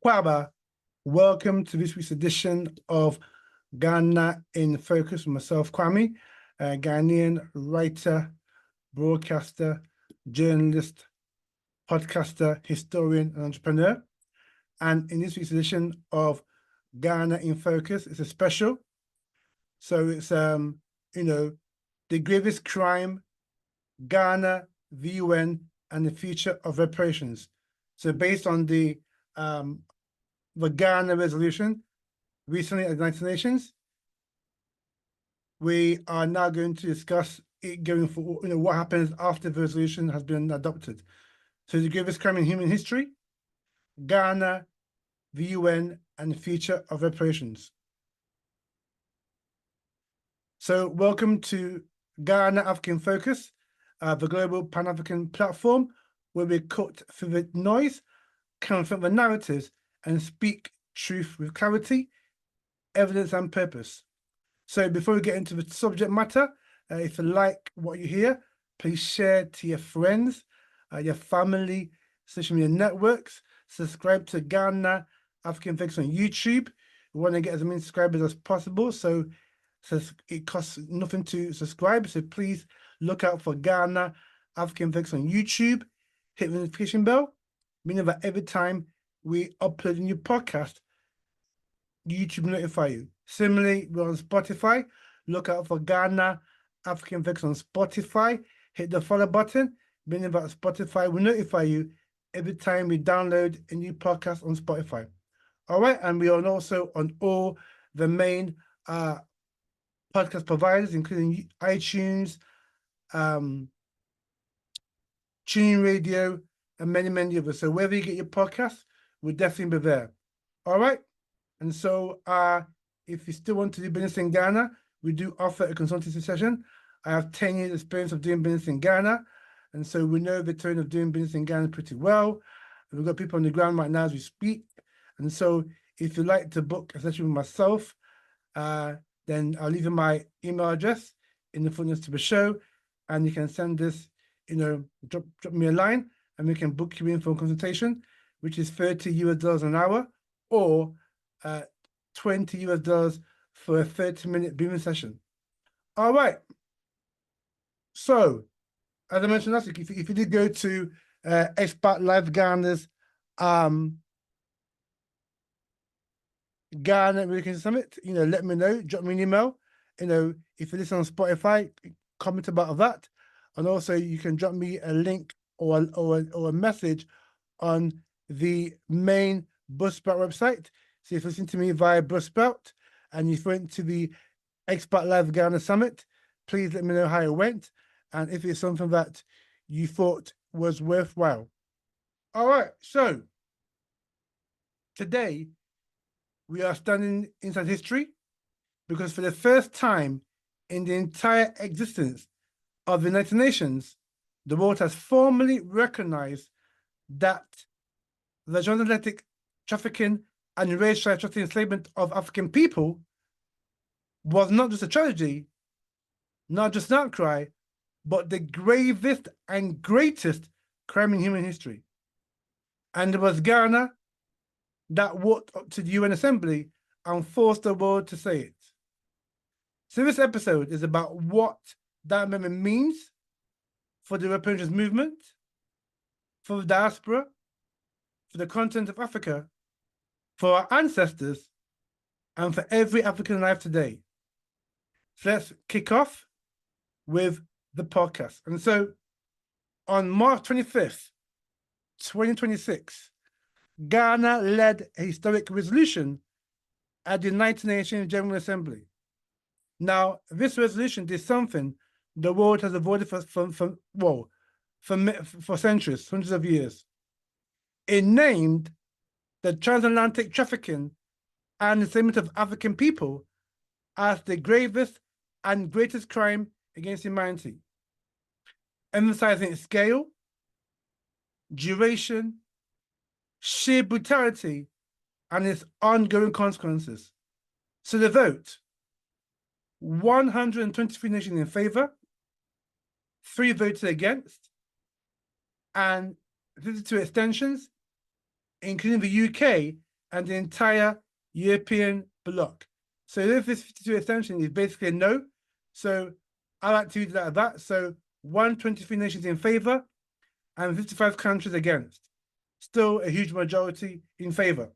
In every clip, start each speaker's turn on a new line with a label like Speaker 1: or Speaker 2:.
Speaker 1: Kwaba, welcome to this week's edition of Ghana in Focus with myself, Kwame, a Ghanaian writer, broadcaster, journalist, podcaster, historian, and entrepreneur. And in this week's edition of Ghana in Focus, it's a special. So it's, the gravest crime, Ghana, the UN, and the future of reparations. So based on the Ghana resolution recently at the United Nations, we are now going to discuss it going forward, what happens after the resolution has been adopted. So the gravest crime in human history, Ghana, the UN, and the future of reparations. So welcome to Ghana African Focus, the global Pan-African platform where we cut through the noise, confront the narratives, and speak truth with clarity, evidence, and purpose. So before we get into the subject matter, if you like what you hear, please share to your friends, your family, social media networks. Subscribe to Ghana African Focus on YouTube. We want to get as many subscribers as possible, so it costs nothing to subscribe. So please look out for Ghana African Focus on YouTube. Hit the notification bell, meaning that every time we upload a new podcast, YouTube will notify you. Similarly, we're on Spotify. Look out for Ghana African Focus on Spotify. Hit the follow button, meaning that Spotify will notify you every time we download a new podcast on Spotify. All right, and we are also on all the main podcast providers, including iTunes, TuneIn Radio, and many, many others. So wherever you get your podcasts, we'll definitely be there. All right. And so if you still want to do business in Ghana, we do offer a consultancy session. I have 10 years experience of doing business in Ghana. And so we know the terrain of doing business in Ghana pretty well. We've got people on the ground right now as we speak. And so if you'd like to book a session with myself, then I'll leave you my email address in the footnotes to the show. And you can send this, drop me a line and we can book you in for a consultation, which is $30 an hour or $20 for a 30-minute briefing session. All right. So, as I mentioned last week, if you did go to Expat Live Ghana's Ghana American Summit, let me know, drop me an email. If you listen on Spotify, comment about that. And also you can drop me a link or a message on the main Buzzsprout website. So if you listen to me via Buzzsprout and you went to the Expat Live Ghana Summit, please let me know how it went and if it's something that you thought was worthwhile. All right, so today we are standing inside history because for the first time in the entire existence of the United Nations, the world has formally recognized that the transatlantic trafficking and racialized enslavement of African people was not just a tragedy, not just an outcry, but the gravest and greatest crime in human history. And it was Ghana that walked up to the UN Assembly and forced the world to say it. So this episode is about what that amendment means for the reparations movement, for the diaspora, for the continent of Africa, for our ancestors, and for every African alive today. So let's kick off with the podcast. And so on March 25th, 2026, Ghana led a historic resolution at the United Nations General Assembly. Now, this resolution did something the world has avoided for centuries, hundreds of years. It named the transatlantic trafficking and enslavement of African people as the gravest and greatest crime against humanity, emphasizing its scale, duration, sheer brutality, and its ongoing consequences. So the vote, 123 nations in favor, 3 voted against, and 52 extensions, including the UK, and the entire European bloc. So if this 52 extension is basically a no, so I like to read it like that. So 123 nations in favor and 55 countries against. Still a huge majority in favor.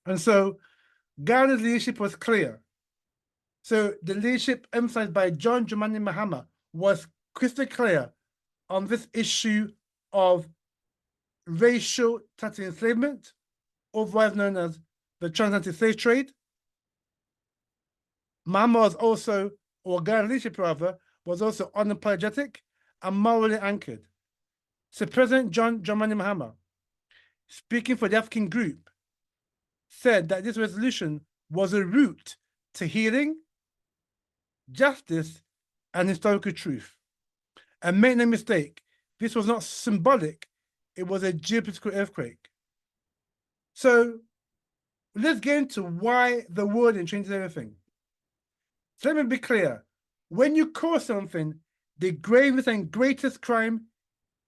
Speaker 1: And so Ghana's leadership was clear. So the leadership emphasized by John Dramani Mahama was crystal clear on this issue of racial chattel enslavement, otherwise known as the transatlantic slave trade. Mahama was also, or Ghana's leadership rather, was also unapologetic and morally anchored. So President John Dramani Mahama, speaking for the African group, said that this resolution was a route to healing, justice, and historical truth. And make no mistake, this was not symbolic, it was a geopolitical earthquake. So let's get into why the wording changes everything. So let me be clear. When you call something the gravest and greatest crime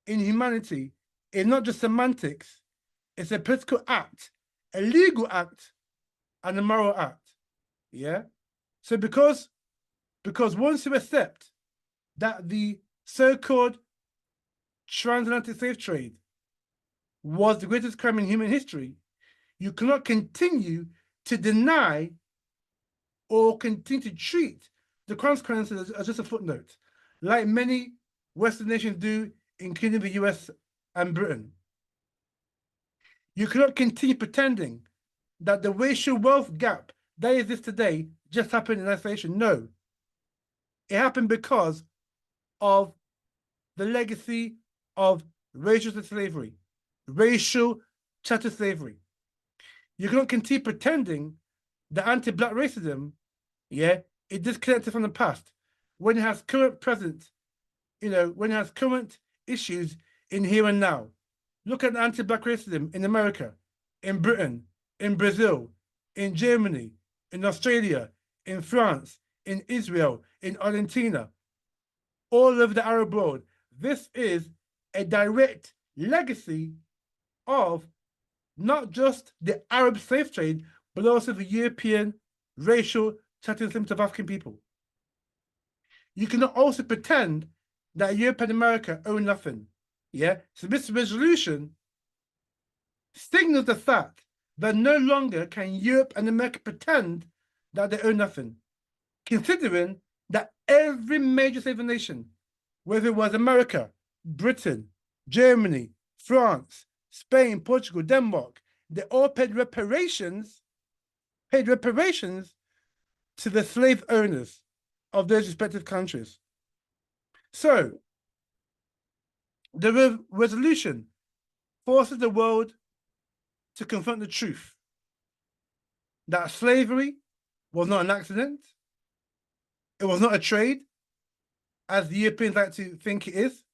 Speaker 1: in humanity, it's not just semantics, it's a political act, a legal act, and a moral act. Yeah? So because once you accept that the so-called transatlantic slave trade was the greatest crime in human history, you cannot continue to deny or continue to treat the consequences as just a footnote, like many Western nations do, including the US and Britain. You cannot continue pretending that the racial wealth gap that exists today just happened in isolation. No. It happened because of the legacy of racial slavery, racial chattel slavery. You cannot continue pretending that anti-Black racism, is disconnected from the past when it has current present, when it has current issues in here and now. Look at anti-Black racism in America, in Britain, in Brazil, in Germany, in Australia, in France, in Israel, in Argentina, all over the Arab world. This is a direct legacy of not just the Arab slave trade, but also the European racial chattel enslavement of African people. You cannot also pretend that Europe and America own nothing. So this resolution signals the fact that no longer can Europe and America pretend that they own nothing, considering that every major slave nation, whether it was America, Britain, Germany, France, Spain, Portugal, Denmark, they all paid reparations to the slave owners of those respective countries. So the resolution forces the world to confront the truth that slavery was not an accident. It was not a trade, as the Europeans like to think it is.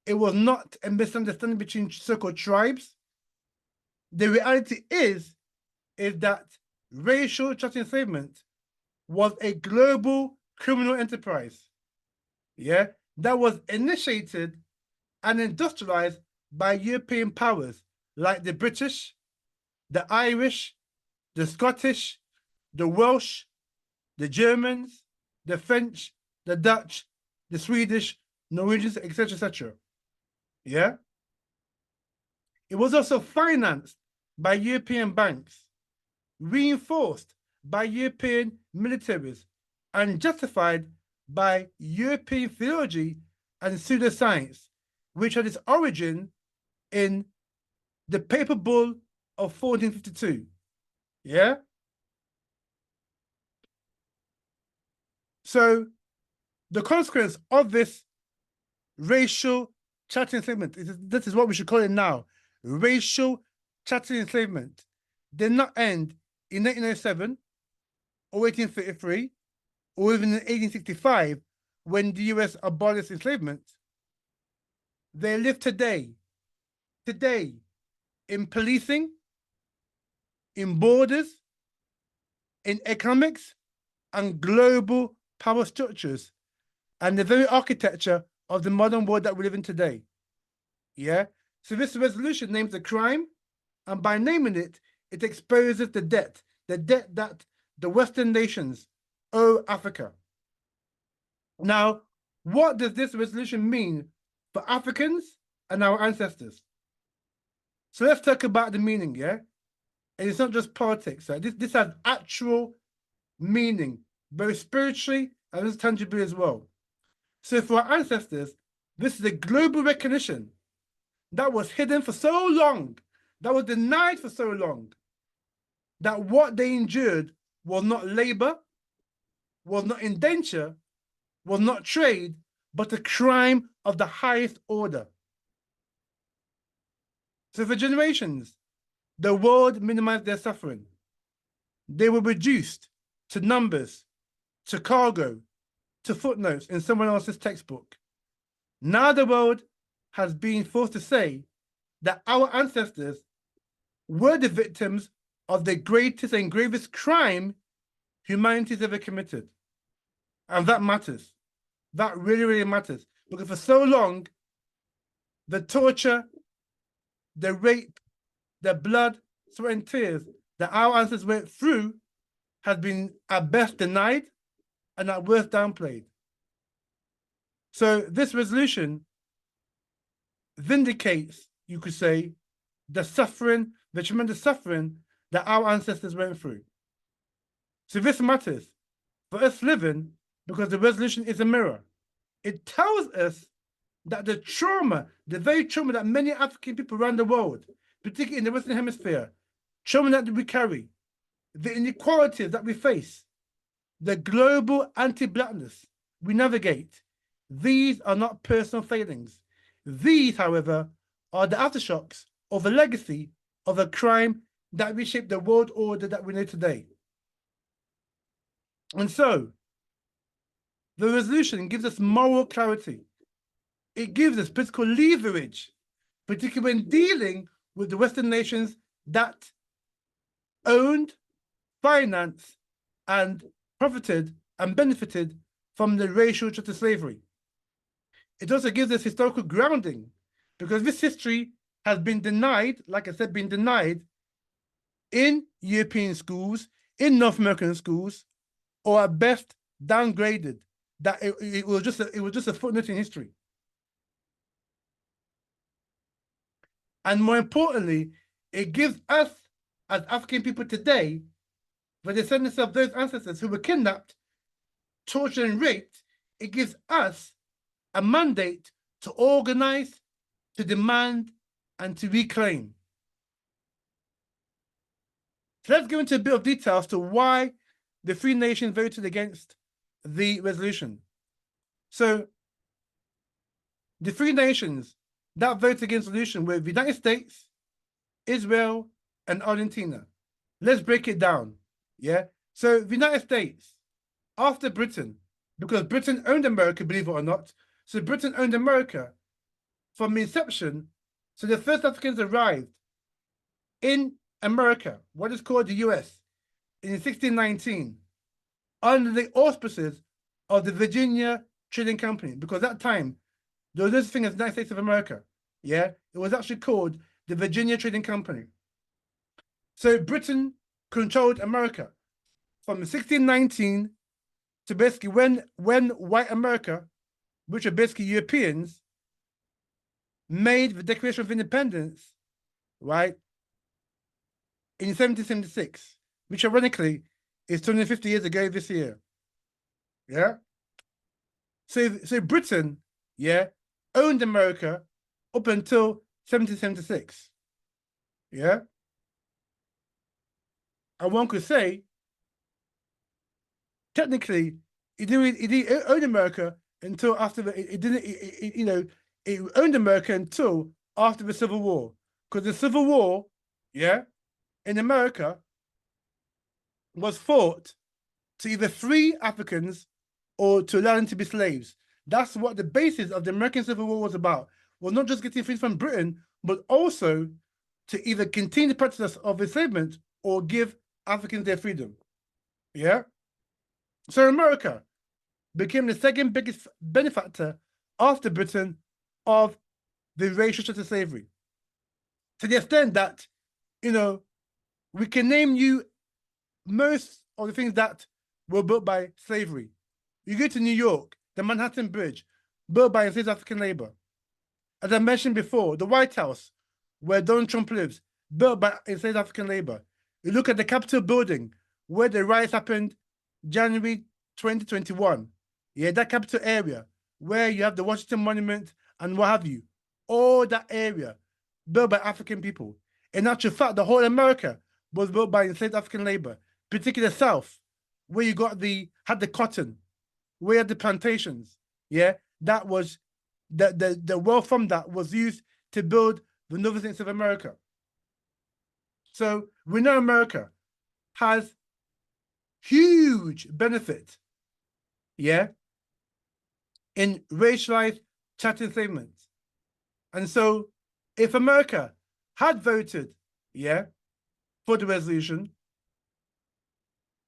Speaker 1: It was not a misunderstanding between so-called tribes. The reality is that racial chattel enslavement was a global criminal enterprise, that was initiated and industrialized by European powers like the British, the Irish, the Scottish, the Welsh, the Germans, the French, the Dutch, the Swedish, Norwegians, etc., etc. It was also financed by European banks, reinforced by European militaries, and justified by European theology and pseudoscience, which had its origin in the Papal Bull of 1452. So the consequence of this racial chattel enslavement, this is what we should call it now, racial chattel enslavement, did not end in 1907 or 1833 or even in 1865 when the US abolished enslavement. They live today in policing, in borders, in economics, and global power structures, and the very architecture of the modern world that we live in today. So this resolution names the crime, And by naming it, it exposes the debt that the Western nations owe Africa. Now, what does this resolution mean for Africans and our ancestors? So let's talk about the meaning, yeah? And it's not just politics, right? This has actual meaning, both spiritually and tangibly as well. So for our ancestors, this is a global recognition that was hidden for so long, that was denied for so long, that what they endured was not labor, was not indenture, was not trade, but a crime of the highest order. So for generations, the world minimized their suffering. They were reduced to numbers, to cargo, to footnotes in someone else's textbook. Now the world has been forced to say that our ancestors were the victims of the greatest and gravest crime humanity's ever committed. And that matters. That really, really matters. Because for so long, the torture, the rape, the blood, sweat, and tears that our ancestors went through has been at best denied and at worst downplayed. So this resolution vindicates, you could say, the suffering, the tremendous suffering that our ancestors went through. So this matters for us living because the resolution is a mirror. It tells us that the trauma, the very trauma that many African people around the world, particularly in the Western Hemisphere, trauma that we carry, the inequalities that we face, the global anti-Blackness we navigate, these are not personal failings. These, however, are the aftershocks of a legacy of a crime that reshaped the world order that we know today. And so, the resolution gives us moral clarity. It gives us political leverage, particularly when dealing with the Western nations that owned, financed, and profited and benefited from the racial chattel slavery. It also gives us historical grounding because this history has been denied, like I said, been denied in European schools, in North American schools, or at best downgraded. That it was just a footnote in history. And more importantly, it gives us as African people today, the descendants of those ancestors who were kidnapped, tortured, and raped, it gives us a mandate to organize, to demand, and to reclaim. So let's go into a bit of detail as to why the three nations voted against the resolution. So the three nations that voted against the resolution were the United States, Israel, and Argentina. Let's break it down. Yeah. So the United States, after Britain, because Britain owned America, believe it or not. So Britain owned America from inception. So the first Africans arrived in America, what is called the US, in 1619, under the auspices of the Virginia Trading Company, because at that time, there was no such thing as the United States of America. Yeah, it was actually called the Virginia Trading Company. So Britain controlled America from 1619 to basically when white America, which are basically Europeans, made the Declaration of Independence, right, in 1776, which ironically is 250 years ago this year. Yeah. So Britain, yeah, owned America up until 1776. Yeah. And one could say, technically, it didn't own America until after it owned America until after the Civil War. Because the Civil War, yeah, in America was fought to either free Africans or to allow them to be slaves. That's what the basis of the American Civil War was about. Was not just getting free from Britain, but also to either continue the practice of enslavement or give Africans their freedom. Yeah. So America became the second biggest benefactor after Britain of the racial chattel slavery, to the extent that you know, we can name you most of the things that were built by slavery. You go to New York, the Manhattan Bridge, built by enslaved African labor. As I mentioned before, the White House, where Donald Trump lives, built by enslaved African labor. You look at the Capitol building, where the riots happened January 2021. Yeah, that capital area, where you have the Washington Monument and what have you. All that area built by African people. In actual fact, the whole America was built by enslaved African labor, particularly the South, where you had the cotton, where you had the plantations. Yeah, that was the wealth from that was used to build the northern states of America. So we know America has huge benefit, yeah, in racialized chattel enslavement. And so if America had voted, yeah, for the resolution,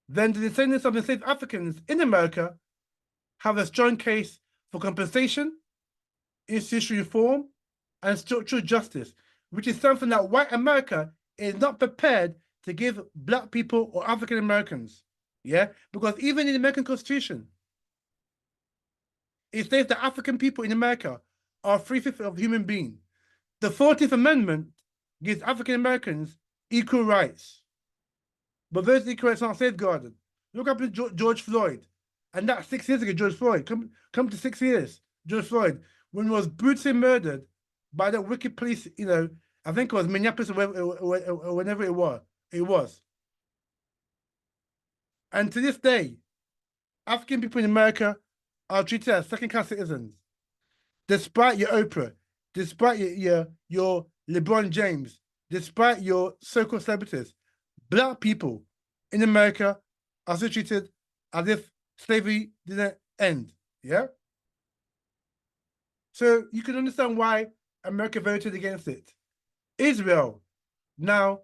Speaker 1: then the descendants of enslaved Africans in America have a strong case for compensation, institutional reform, and structural justice, which is something that white America is not prepared to give Black people or African Americans. Yeah, because even in the American Constitution, it states that African people in America are 3/5 of human beings. The 14th Amendment gives African Americans equal rights, but those equal rights aren't safeguarded. Look up at George Floyd, and that's 6 years ago. George Floyd, come to 6 years. George Floyd, when he was brutally murdered by the wicked police, I think it was Minneapolis or whenever it was. And to this day, African people in America are treated as second-class citizens, despite your Oprah, despite your LeBron James, despite your so-called celebrities. Black people in America are still treated as if slavery didn't end. Yeah. So you can understand why America voted against it. Israel, now,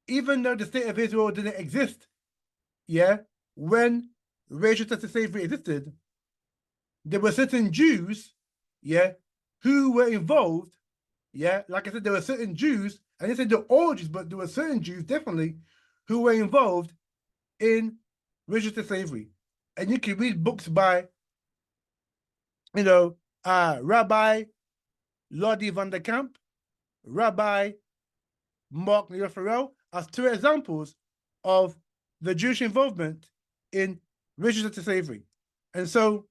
Speaker 1: even though the state of Israel didn't exist, yeah, when racial slavery existed, there were certain Jews, yeah, who were involved, yeah, like I said, there were certain Jews, I didn't say they're all Jews, but there were certain Jews, definitely, who were involved in racial slavery. And you can read books by, Rabbi Lodi van der Kamp, Rabbi Mark Farrell, as two examples of the Jewish involvement in racial slavery. And so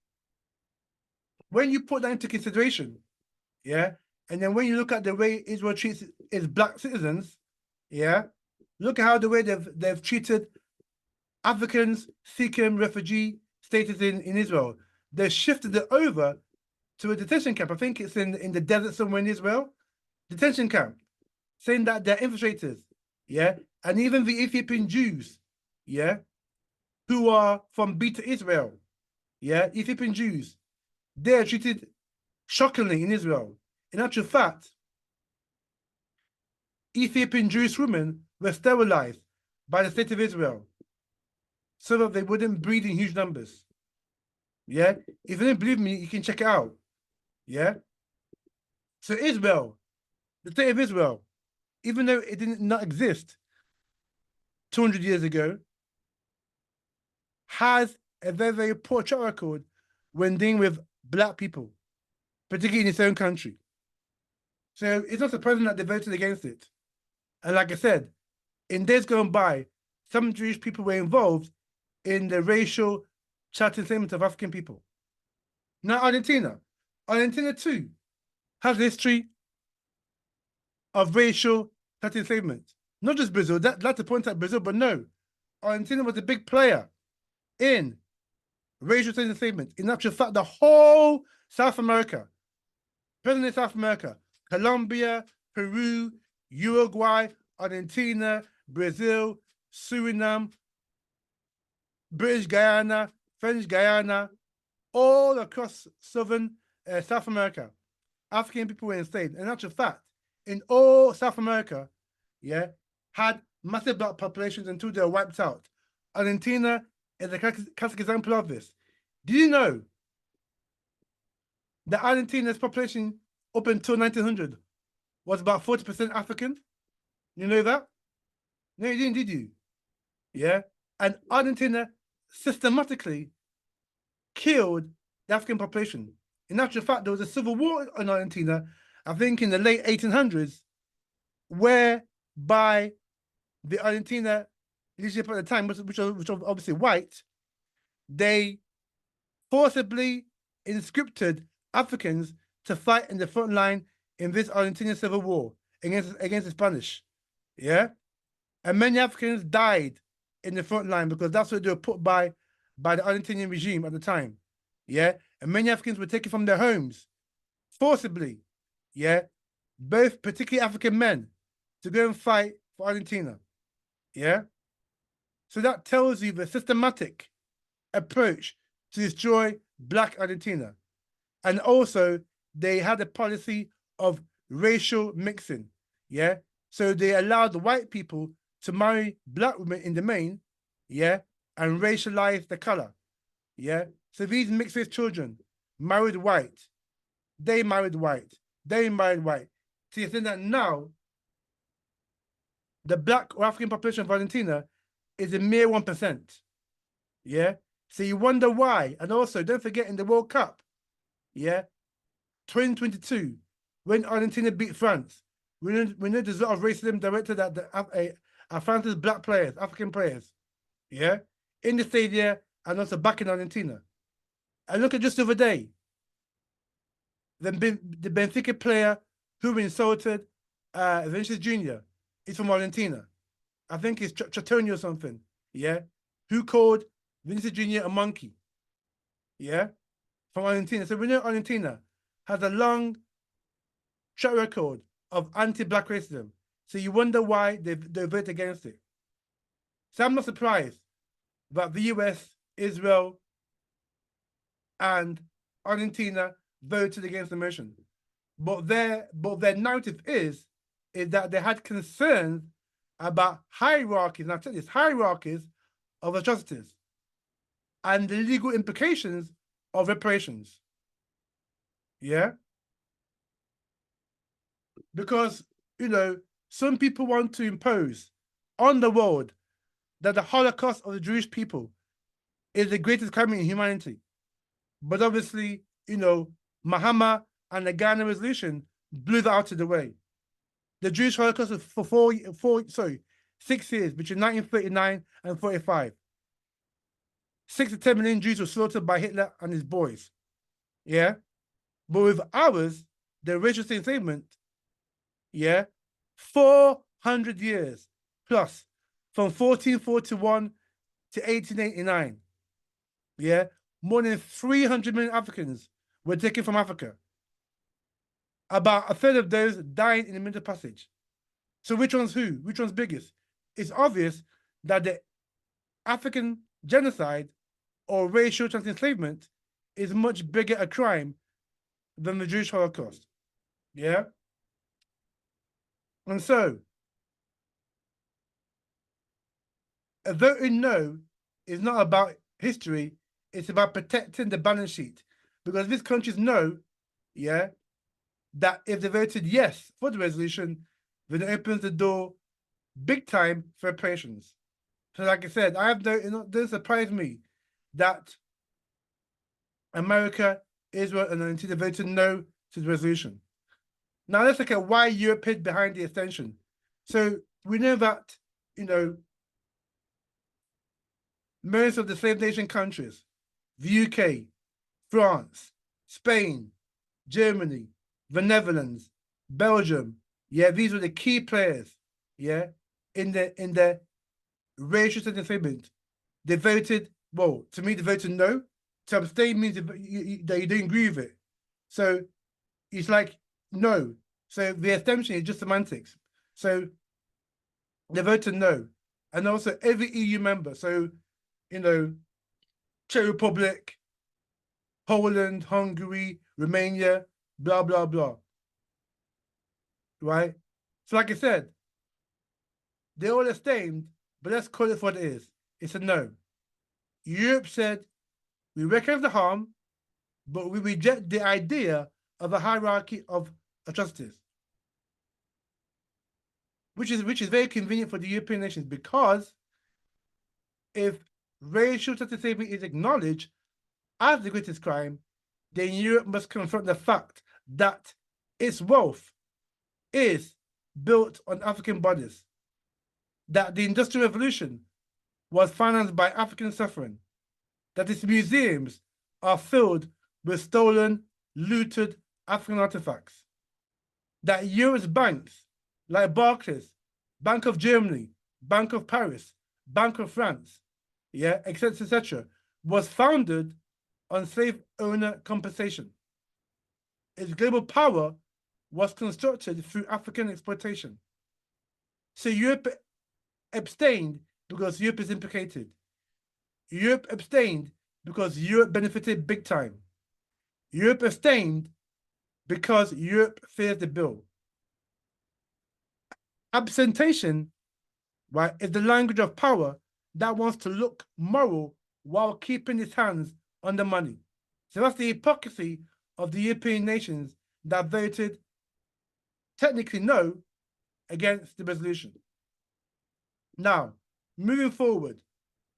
Speaker 1: when you put that into consideration, yeah, and then when you look at the way Israel treats its Black citizens, yeah, look at how the way they've treated Africans seeking refugee status in Israel. They shifted it over to a detention camp. I think it's in the desert somewhere in Israel, detention camp, saying that they're infiltrators, yeah, and even the Ethiopian Jews, yeah, who are from Beta Israel, yeah, Ethiopian Jews, they're treated shockingly in Israel. In actual fact, Ethiopian Jewish women were sterilized by the state of Israel so that they wouldn't breed in huge numbers. Yeah, if you don't believe me, you can check it out. Yeah. So Israel, the state of Israel, even though it did not exist 200 years ago, has a very, very poor track record when dealing with Black people, particularly in its own country. So it's not surprising that they voted against it. And like I said, in days gone by, some Jewish people were involved in the racial chattel enslavement of African people. Now, Argentina too has a history of racial chattel enslavement. Not just Brazil, that's to point out Brazil, but no, Argentina was a big player in racial chattel enslavement. In actual fact, the whole South America, present South America, Colombia, Peru, Uruguay, Argentina, Brazil, Suriname, British Guyana, French Guyana, all across southern South America, African people were enslaved. In actual fact, in all South America, yeah, had massive Black populations until they were wiped out. Argentina is a classic example of this. Do you know that Argentina's population up until 1900 was about 40% African? You know that? No, you didn't, did you? Yeah. And Argentina systematically killed the African population. In actual fact, there was a civil war in Argentina, I think in the late 1800s, whereby the Argentina leadership at the time, which was obviously white, they forcibly conscripted Africans to fight in the front line in this Argentinian civil war against the Spanish. Yeah. And many Africans died in the front line because that's what they were put by the Argentinian regime at the time. Yeah. And many Africans were taken from their homes forcibly. Yeah. Both particularly African men to go and fight for Argentina. Yeah. So that tells you the systematic approach to destroy Black Argentina. And also, they had a policy of racial mixing. Yeah. So they allowed the white people to marry Black women in the main. Yeah. And racialize the color. Yeah. So these mixed race children married white. They married white. They married white. So you think that now the Black or African population of Argentina is a mere 1%. Yeah. So you wonder why. And also, don't forget in the World Cup, yeah, 2022, when Argentina beat France, we know there's a lot of racism directed at France's Black players, African players, yeah, in the stadium and also back in Argentina. And look at just the other day, the Benfica player who insulted Vinicius Jr. is from Argentina. I think it's Chattel or something, yeah, who called Vinicius Jr. a monkey, yeah, from Argentina. So we know Argentina has a long track record of anti-Black racism. So you wonder why they vote against it. So I'm not surprised that the US, Israel, and Argentina voted against the motion. But their narrative is that they had concerns about hierarchies, and I'll tell you this, hierarchies of atrocities and the legal implications of reparations. Yeah? Because, you know, some people want to impose on the world that the Holocaust of the Jewish people is the greatest crime in humanity. But obviously, you know, Muhammad and the Ghana resolution blew that out of the way. The Jewish Holocaust was for 6 years, between 1939 and 45. 6 to 10 million Jews were slaughtered by Hitler and his boys. Yeah. But with ours, the racial enslavement, yeah, 400 years plus, from 1441 to 1889. Yeah. More than 300 million Africans were taken from Africa. About a third of those died in the Middle Passage. So which one's who? Which one's biggest? It's obvious that the African genocide or racial enslavement is much bigger a crime than the Jewish Holocaust. Yeah? And so, a voting no is not about history, it's about protecting the balance sheet. Because these countries know, yeah, that if they voted yes for the resolution, then it opens the door big time for reparations. So like I said, it doesn't surprise me that America, Israel, and Argentina voted no to the resolution. Now let's look at why Europe hid behind the extension. So we know that, you know, most of the slave nation countries, the UK, France, Spain, Germany, the Netherlands, Belgium, yeah, these were the key players, yeah, in the racial enslavement. They voted, well, to me, they voted no. To abstain means that you didn't agree with it. So it's like, no. So the abstention is just semantics. So they voted no. And also every EU member, so, you know, Czech Republic, Poland, Hungary, Romania, blah, blah, blah. Right? So like I said, they all abstained, but let's call it for what it is. It's a no. Europe said, we recognize the harm, but we reject the idea of a hierarchy of atrocities. which is very convenient for the European nations, because if racial slavery is acknowledged as the greatest crime, then Europe must confront the fact that its wealth is built on African bodies, that the Industrial Revolution was financed by African suffering, that its museums are filled with stolen, looted African artifacts, that Europe's banks, like Barclays, Bank of Germany, Bank of Paris, Bank of France, yeah, etc., was founded on slave owner compensation. Its global power was constructed through African exploitation. So Europe abstained because Europe is implicated. Europe abstained because Europe benefited big time. Europe abstained because Europe fears the bill. Absentation, right, is the language of power that wants to look moral while keeping its hands on the money. So that's the hypocrisy of the European nations that voted technically no against the resolution. Now, moving forward,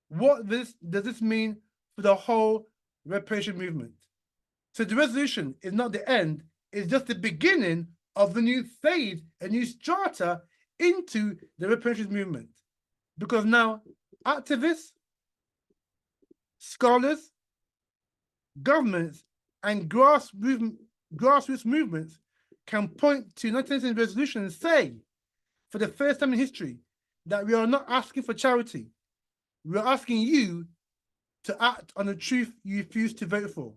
Speaker 1: what does this mean for the whole reparation movement? So the resolution is not the end, it's just the beginning of a new phase, a new strata into the reparations movement. Because now activists, scholars, governments, and grassroots movements can point to 1990 resolution and say, for the first time in history, that we are not asking for charity. We are asking you to act on the truth you refuse to vote for.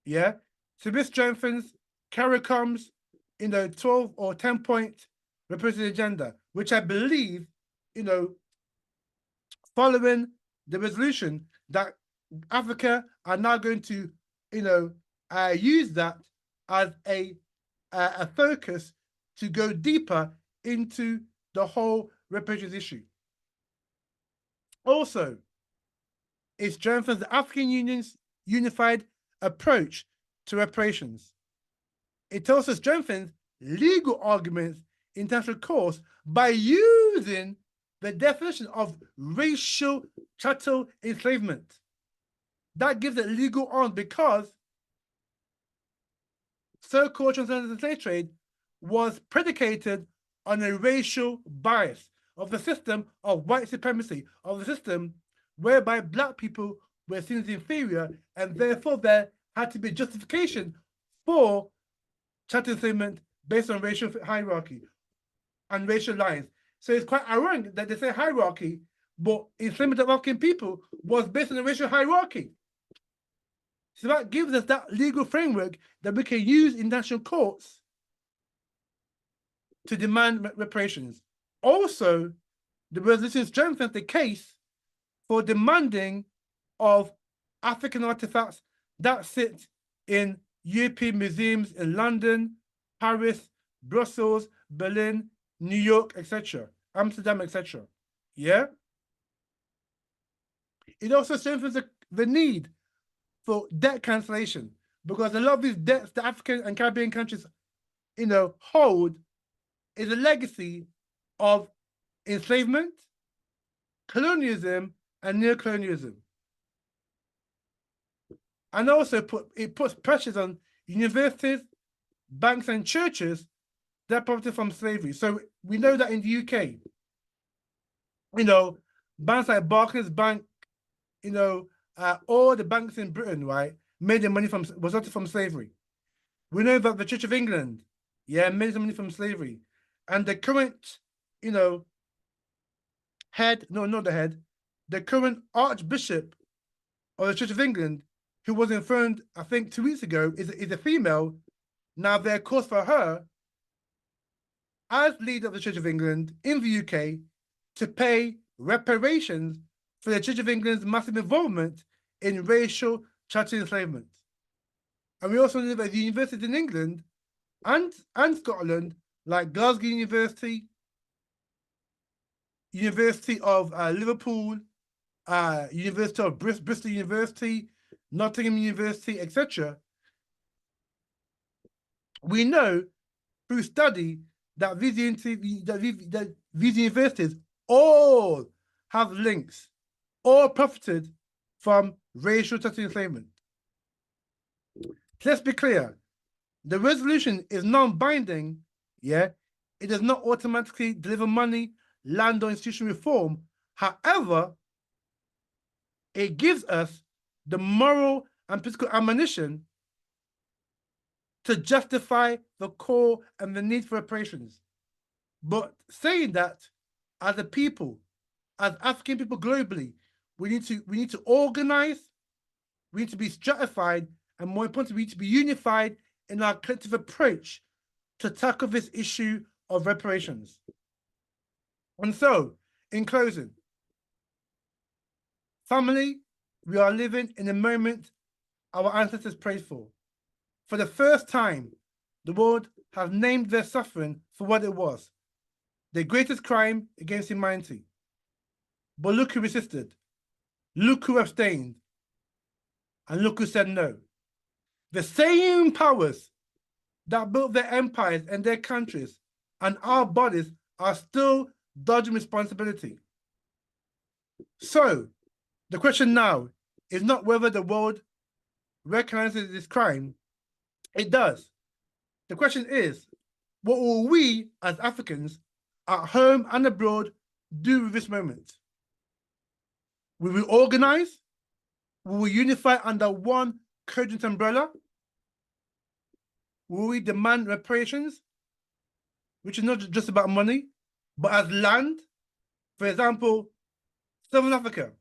Speaker 1: Yeah? So this strengthens CARICOM's 12 or 10-point reparation agenda, which I believe, following the resolution, that Africa are now going to, use that as a focus to go deeper into the whole reparations issue. Also, it strengthens the African Union's unified approach to reparations. It also strengthens legal arguments in international courts by using the definition of racial chattel enslavement. That gives it legal arms, because so-called transatlantic slave trade was predicated on a racial bias of the system of white supremacy, of the system whereby Black people were seen as inferior, and therefore there had to be justification for chattel enslavement based on racial hierarchy and racial lines. So it's quite ironic that they say hierarchy, but enslavement of African people was based on a racial hierarchy. So that gives us that legal framework that we can use in national courts to demand reparations. Also, the resolution strengthens the case for demanding of African artifacts that sit in European museums in London, Paris, Brussels, Berlin, New York, etc., Amsterdam, etc. Yeah? It also strengthens the need for debt cancellation, because a lot of these debts the African and Caribbean countries, hold is a legacy of enslavement, colonialism, and neocolonialism. And also it puts pressures on universities, banks, and churches that profited from slavery. So we know that in the UK, banks like Barclays Bank, all the banks in Britain, right, made their money resulted from slavery. We know that the Church of England, made some money from slavery. And the current, the current Archbishop of the Church of England, who was informed, I think 2 weeks ago, is a female. Now there are calls for her, as leader of the Church of England in the UK, to pay reparations for the Church of England's massive involvement in racial chattel enslavement. And we also know that the universities in England and Scotland, like Glasgow University, University of Liverpool, University of Bristol University, Nottingham University, etc., we know through study that these universities all have links, all profited from racial chattel enslavement. Let's be clear, the resolution is non-binding, yeah? It does not automatically deliver money, land, or institutional reform. However, it gives us the moral and political ammunition to justify the call and the need for reparations. But saying that, as a people, as African people globally, we need to organize, we need to be stratified, and more importantly, we need to be unified in our collective approach to tackle this issue of reparations. And so, in closing, family, we are living in a moment our ancestors prayed for. For the first time, the world has named their suffering for what it was, the greatest crime against humanity. But look who resisted, look who abstained, and look who said no. The same powers that built their empires and their countries and our bodies are still dodging responsibility. So, the question now is not whether the world recognizes this crime. It does. The question is, what will we as Africans at home and abroad do with this moment? Will we organize? Will we unify under one cogent umbrella? Will we demand reparations, which is not just about money, but as land? For example, Southern Africa,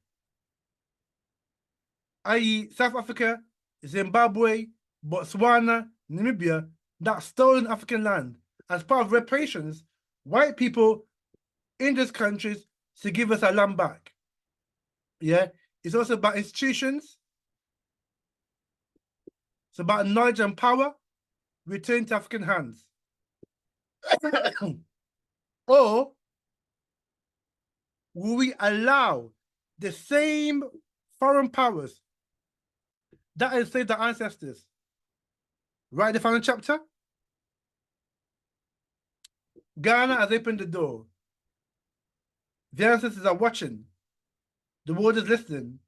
Speaker 1: i.e. South Africa, Zimbabwe, Botswana, Namibia, that stolen African land. As part of reparations, white people in these countries to give us our land back. Yeah, it's also about institutions. It's about knowledge and power returned to African hands. Or will we allow the same foreign powers that enslaved our ancestors write the final chapter? Ghana has opened the door. The ancestors are watching. The world is listening,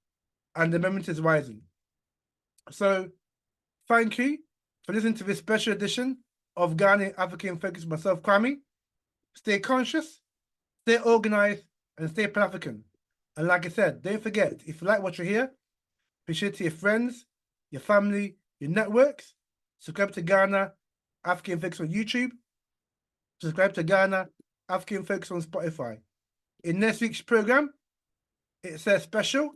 Speaker 1: and the moment is rising. So, thank you for listening to this special edition of Ghana Africa in Focus with myself, Kwame. Stay conscious, stay organized, and stay Pan-African. And like I said, don't forget, if you like what you hear, be sure to your friends, your family, your networks. Subscribe to Ghana Africa in Focus on YouTube. Subscribe to Ghana Africa in Focus on Spotify. In next week's program, it's a special.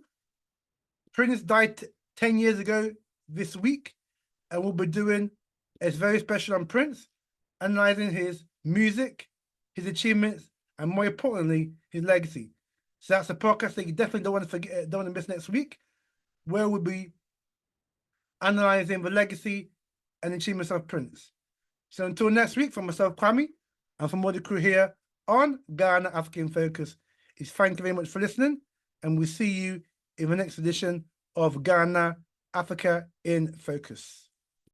Speaker 1: Prince died 10 years ago this week, and we'll be doing a very special on Prince, analyzing his music, his achievements, and more importantly, his legacy. So that's a podcast that you definitely don't want to forget, don't want to miss next week, where we'll be analyzing the legacy and achievements of Prince. So until next week, from myself, Kwame, and from all the crew here on Ghana Africa in Focus, is thank you very much for listening, and we'll see you in the next edition of Ghana Africa in Focus.